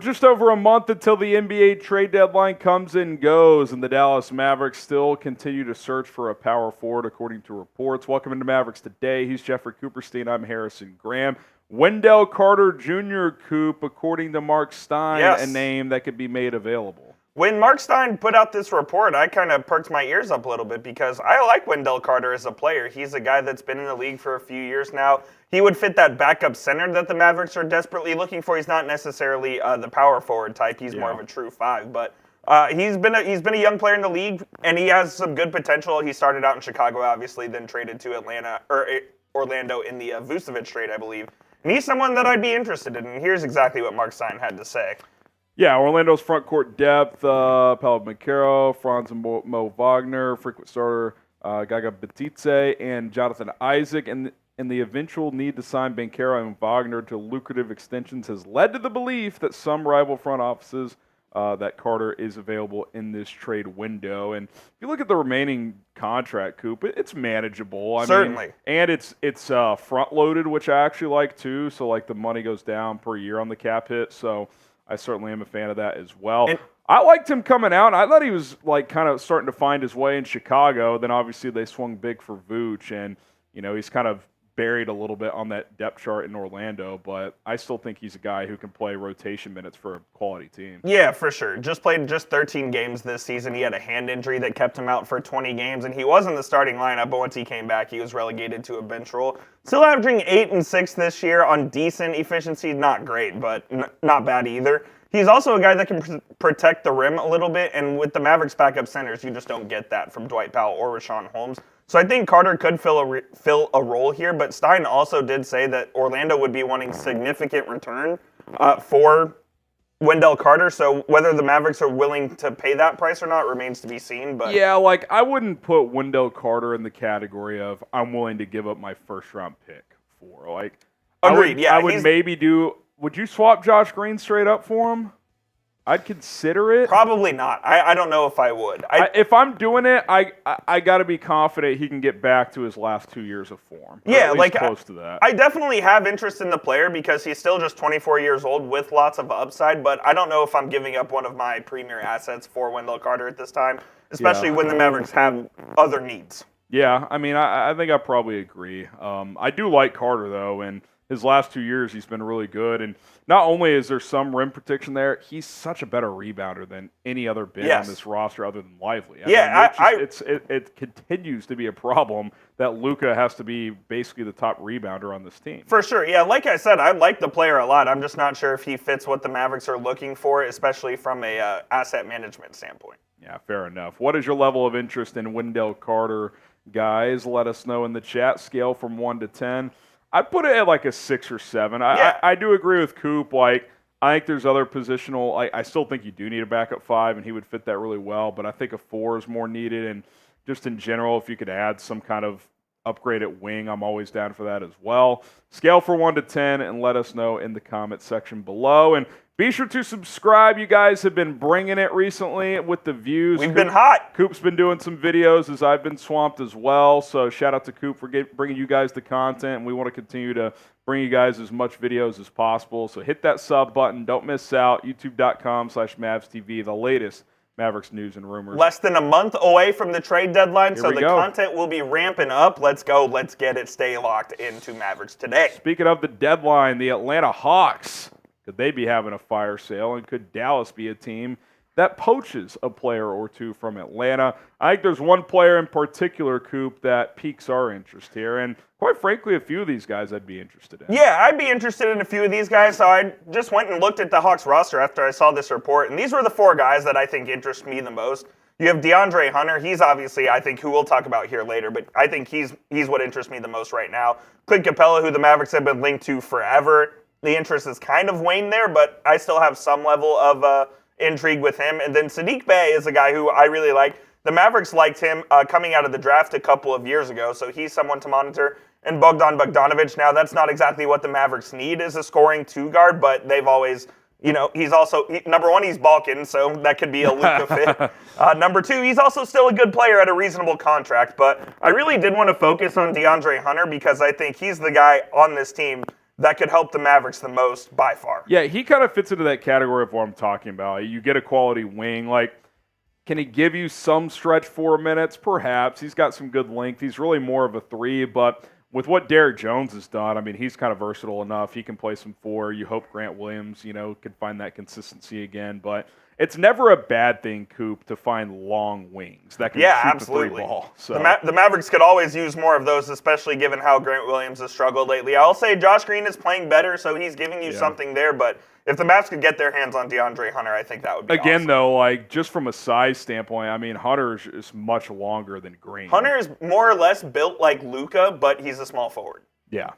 just over a month until the NBA trade deadline comes and goes, and the Dallas Mavericks still continue to search for a power forward, according to reports. Welcome into Mavericks Today. He's Jeffrey Cooperstein. I'm Harrison Graham. Wendell Carter Jr. Coop, according to Mark Stein, a name that could be made available. When Mark Stein put out this report, I kind of perked my ears up a little bit because I like Wendell Carter as a player. He's a guy that's been in the league for a few years now. He would fit that backup center that the Mavericks are desperately looking for. He's not necessarily the power forward type. He's more of a true five, but he's been a young player in the league, and he has some good potential. He started out in Chicago, obviously, then traded to Orlando in the Vucevic trade, I believe. And he's someone that I'd be interested in. And here's exactly what Mark Stein had to say. Yeah, Orlando's front court depth, Paolo Banchero, Franz and Mo Wagner, frequent starter Gaga Batiste, and Jonathan Isaac. And the eventual need to sign Banchero and Wagner to lucrative extensions has led to the belief that some rival front offices that Carter is available in this trade window. And if you look at the remaining contract, Coop, it's manageable. Certainly. And it's front-loaded, which I actually like, too. So, like, the money goes down per year on the cap hit. So I certainly am a fan of that as well. And I liked him coming out. I thought he was like kind of starting to find his way in Chicago. Then obviously they swung big for Vooch, and he's kind of buried a little bit on that depth chart in Orlando. But I still think he's a guy who can play rotation minutes for a quality team. Yeah, for sure. Played 13 games this season. He had a hand injury that kept him out for 20 games, and he was in the starting lineup. But once he came back, he was relegated to a bench role. Still averaging 8 and 6 this year on decent efficiency. Not great, but not bad either. He's also a guy that can protect the rim a little bit, and with the Mavericks backup centers, you just don't get that from Dwight Powell or Richaun Holmes. So I think Carter could fill a role here, but Stein also did say that Orlando would be wanting significant return for Wendell Carter. So whether the Mavericks are willing to pay that price or not remains to be seen. But yeah, like I wouldn't put Wendell Carter in the category of I'm willing to give up my first-round pick for. Like, agreed. I would maybe do. Would you swap Josh Green straight up for him? I'd consider it. Probably not. I don't know if I would. If I'm doing it, I got to be confident he can get back to his last 2 years of form. Yeah, like close to that. I definitely have interest in the player because he's still just 24 years old with lots of upside, but I don't know if I'm giving up one of my premier assets for Wendell Carter at this time, especially when the Mavericks have other needs. Yeah, I mean, I think I probably agree. I do like Carter, though, and his last 2 years, he's been really good. And not only is there some rim protection there, he's such a better rebounder than any other big on this roster other than Lively. It continues to be a problem that Luka has to be basically the top rebounder on this team. For sure. Yeah, like I said, I like the player a lot. I'm just not sure if he fits what the Mavericks are looking for, especially from a asset management standpoint. Yeah, fair enough. What is your level of interest in Wendell Carter, guys? Let us know in the chat. Scale from 1 to 10. I put it at like a 6 or 7. I do agree with Coop. Like, I think there's other positional. I still think you do need a backup 5, and he would fit that really well. But I think a 4 is more needed. And just in general, if you could add some kind of upgrade at wing, I'm always down for that as well. Scale for 1 to 10, and let us know in the comment section below. And be sure to subscribe. You guys have been bringing it recently with the views. We've been hot. Coop's been doing some videos as I've been swamped as well. So shout out to Coop for bringing you guys the content. And we want to continue to bring you guys as much videos as possible. So hit that sub button. Don't miss out. YouTube.com/MavsTV, the latest Mavericks news and rumors. Less than a month away from the trade deadline, so the content will be ramping up. Let's go. Let's get it. Stay locked into Mavericks Today. Speaking of the deadline, the Atlanta Hawks. Could they be having a fire sale, and could Dallas be a team that poaches a player or two from Atlanta? I think there's one player in particular, Coop, that piques our interest here, and quite frankly, a few of these guys I'd be interested in. Yeah, I'd be interested in a few of these guys, so I just went and looked at the Hawks roster after I saw this report, and these were the 4 guys that I think interest me the most. You have DeAndre Hunter. He's obviously, I think, who we'll talk about here later, but I think he's what interests me the most right now. Clint Capela, who the Mavericks have been linked to forever. The interest is kind of waned there, but I still have some level of intrigue with him. And then Saddiq Bey is a guy who I really like. The Mavericks liked him coming out of the draft a couple of years ago, so he's someone to monitor. And Bogdan Bogdanovic, now that's not exactly what the Mavericks need as a scoring 2 guard, but they've always, he's also, number 1, he's Balkan, so that could be a Luka fit. Number 2, he's also still a good player at a reasonable contract, but I really did want to focus on DeAndre Hunter because I think he's the guy on this team that could help the Mavericks the most by far. Yeah, he kind of fits into that category of what I'm talking about. You get a quality wing. Like, can he give you some stretch 4 minutes? Perhaps. He's got some good length. He's really more of a 3, but with what Derrick Jones has done, I mean, he's kind of versatile enough. He can play some 4. You hope Grant Williams, could find that consistency again. But it's never a bad thing, Coop, to find long wings that can shoot absolutely. the 3 ball. So. The Mavericks could always use more of those, especially given how Grant Williams has struggled lately. I'll say Josh Green is playing better, so he's giving you something there. But if the Mavs could get their hands on DeAndre Hunter, I think that would be awesome. Though, like, just from a size standpoint, I mean, Hunter is much longer than Green. Hunter is more or less built like Luka, but he's a small forward. Yeah,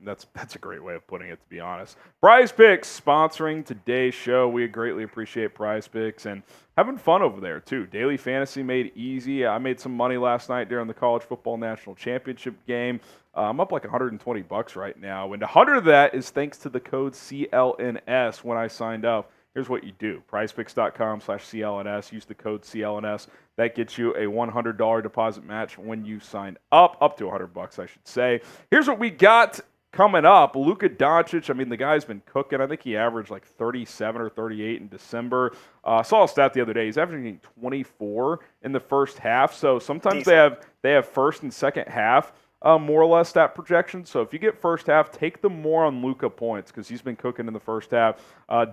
that's a great way of putting it, to be honest. Prize Picks sponsoring today's show. We greatly appreciate Prize Picks and having fun over there, too. Daily Fantasy made easy. I made some money last night during the College Football National Championship game. I'm up like $120 right now, and 100 of that is thanks to the code CLNS when I signed up. Here's what you do. PrizePicks.com/CLNS. Use the code CLNS. That gets you a $100 deposit match when you sign up to $100, I should say. Here's what we got coming up. Luka Doncic, I mean, the guy's been cooking. I think he averaged like 37 or 38 in December. I saw a stat the other day. He's averaging 24 in the first half. So sometimes they have first and second half. More or less that projection. So if you get first half, take the more on Luka points because he's been cooking in the first half.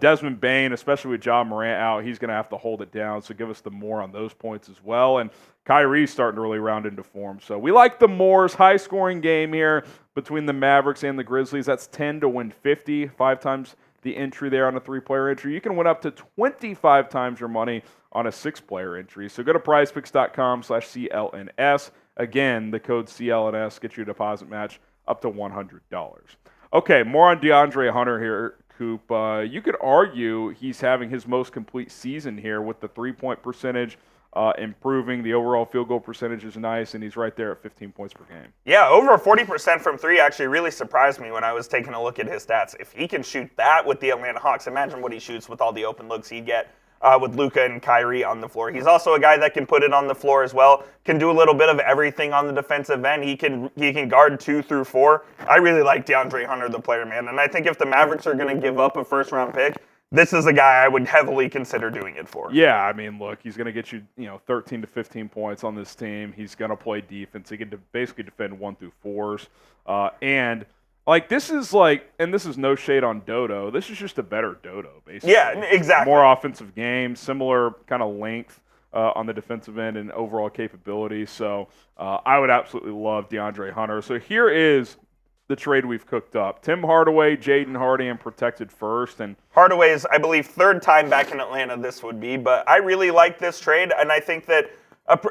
Desmond Bane, especially with Ja Morant out, he's going to have to hold it down. So give us the more on those points as well. And Kyrie's starting to really round into form. So we like the mores. High-scoring game here between the Mavericks and the Grizzlies. That's 10 to win 50. 5 times the entry there on a 3-player entry. You can win up to 25 times your money on a 6-player entry. So go to prizepicks.com/CLNS. Again, the code CLNS gets you a deposit match up to $100. Okay, more on DeAndre Hunter here, Coop. You could argue he's having his most complete season here with the 3-point percentage improving. The overall field goal percentage is nice, and he's right there at 15 points per game. Yeah, over 40% from 3 actually really surprised me when I was taking a look at his stats. If he can shoot that with the Atlanta Hawks, imagine what he shoots with all the open looks he'd get. With Luka and Kyrie on the floor. He's also a guy that can put it on the floor as well, can do a little bit of everything on the defensive end. He can guard 2 through 4. I really like DeAndre Hunter, the player, man. And I think if the Mavericks are going to give up a first-round pick, this is a guy I would heavily consider doing it for. Yeah, I mean, look, he's going to get you, 13 to 15 points on this team. He's going to play defense. He can basically defend 1 through 4s. And this is and this is no shade on Dodo. This is just a better Dodo, basically. Yeah, exactly. More offensive game, similar kind of length on the defensive end and overall capability. So I would absolutely love DeAndre Hunter. So here is the trade we've cooked up. Tim Hardaway, Jaden Hardy, and protected first. And Hardaway's, I believe, 3rd time back in Atlanta this would be. But I really like this trade, and I think that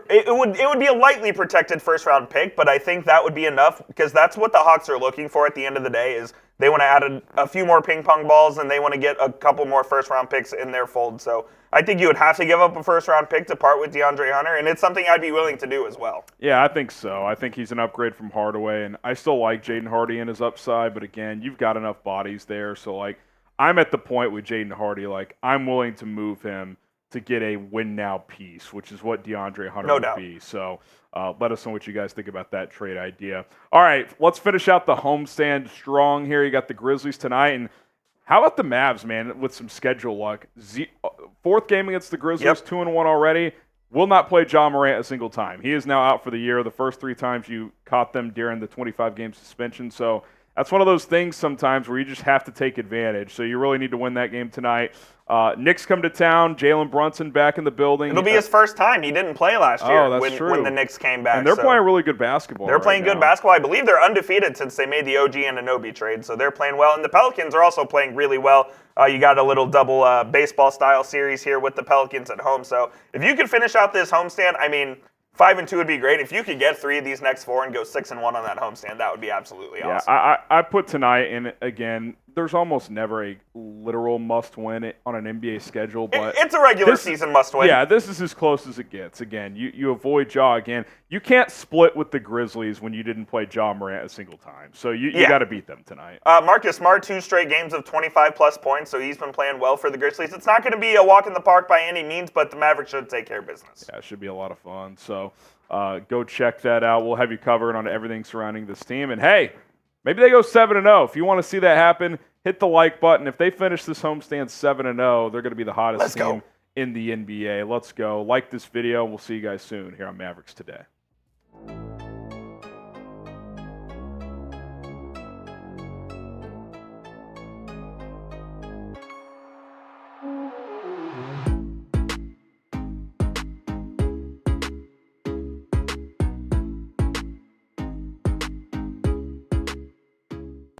it would be a lightly protected first-round pick, but I think that would be enough because that's what the Hawks are looking for at the end of the day is they want to add a few more ping-pong balls and they want to get a couple more first-round picks in their fold. So I think you would have to give up a first-round pick to part with DeAndre Hunter, and it's something I'd be willing to do as well. Yeah, I think so. I think he's an upgrade from Hardaway, and I still like Jaden Hardy and his upside, but again, you've got enough bodies there. So, I'm at the point with Jaden Hardy, I'm willing to move him to get a win-now piece, which is what DeAndre Hunter would be. So let us know what you guys think about that trade idea. All right, let's finish out the homestand strong here. You got the Grizzlies tonight. And how about the Mavs, man, with some schedule luck? 4th game against the Grizzlies, 2-1 already. Will not play Ja Morant a single time. He is now out for the year. The first 3 times you caught them during the 25-game suspension. So that's one of those things sometimes where you just have to take advantage. So you really need to win that game tonight. Knicks come to town. Jalen Brunson back in the building. It'll be his first time. He didn't play last year when the Knicks came back. And they're playing really good basketball. They're playing good basketball. I believe they're undefeated since they made the OG Anunoby trade, so they're playing well. And the Pelicans are also playing really well. You got a little double baseball-style series here with the Pelicans at home. So if you could finish out this homestand, 5-2 would be great. If you could get 3 of these next 4 and go 6-1 on that homestand, that would be absolutely awesome. Yeah, I put tonight in again. There's almost never a literal must-win on an NBA schedule, but it's a regular season must-win. Yeah, this is as close as it gets. Again, you avoid Ja again. You can't split with the Grizzlies when you didn't play Ja Morant a single time. So you got to beat them tonight. Marcus Smart, 2 straight games of 25-plus points, so he's been playing well for the Grizzlies. It's not going to be a walk in the park by any means, but the Mavericks should take care of business. Yeah, it should be a lot of fun. So go check that out. We'll have you covered on everything surrounding this team. And hey, Maybe they go 7-0. If you want to see that happen, hit the like button. If they finish this homestand 7-0, they're going to be the hottest team in the NBA. Let's go. Like this video, and we'll see you guys soon here on Mavericks Today.